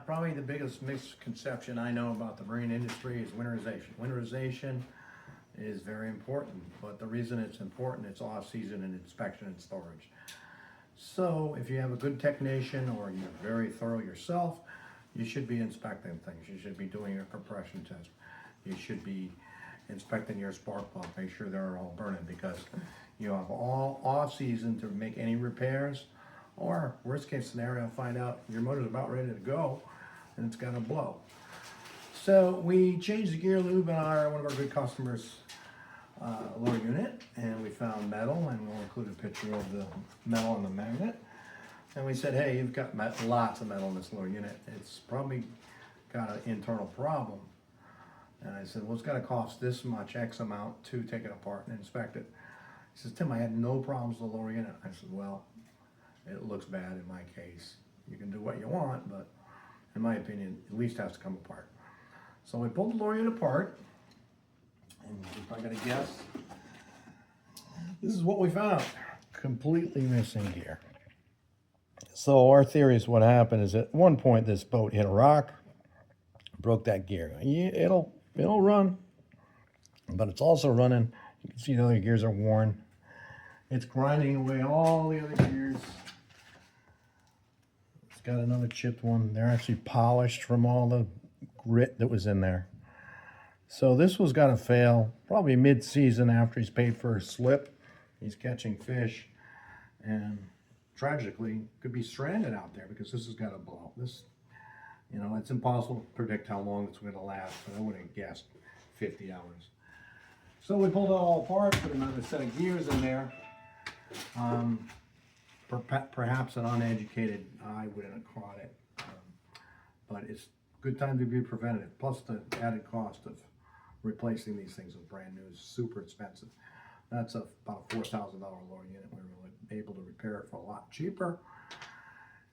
Probably the biggest misconception I know about the marine industry is winterization. Winterization is very important, but the reason it's important, it's off-season and inspection and storage. So if you have a good technician or you're very thorough yourself, you should be inspecting things. You should be doing a compression test. You should be inspecting your spark plug, make sure they're all burning, because you have all off-season to make any repairs, or worst case scenario, find out your motor's about ready to go and it's gonna blow. So we changed the gear lube in one of our good customers' lower unit, and we found metal, and we'll include a picture of the metal and the magnet. And we said, hey, you've got lots of metal in this lower unit. It's probably got an internal problem. And I said, well, it's gonna cost this much, X amount, to take it apart and inspect it. He says, Tim, I had no problems with the lower unit. I said, well, it looks bad in my case. You can do what you want, but in my opinion, at least has to come apart. So we pulled the lower unit apart, and if I gotta guess, this is what we found. Completely missing gear. So our theory is what happened is at one point this boat hit a rock, broke that gear. It'll run, but it's also running. You can see the other gears are worn. It's grinding away all the other gears. It's got another chipped one. They're actually polished from all the grit that was in there. So this was gonna fail probably mid-season after he's paid for his slip. He's catching fish, and tragically could be stranded out there because this has got to blow. This, it's impossible to predict how long it's going to last, but I would have guessed 50 hours. So we pulled it all apart, put another set of gears in there. Perhaps an uneducated eye wouldn't have caught it, but it's a good time to be preventative. Plus the added cost of replacing these things with brand new is super expensive. That's about a $4,000 lower unit. We were able to repair it for a lot cheaper.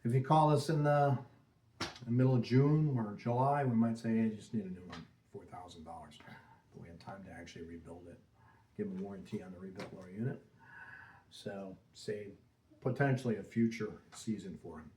If you call us in the middle of June or July, we might say, hey, you just need a new one, $4,000. But we had time to actually rebuild it, give them a warranty on the rebuilt lower unit. So save potentially a future season for them.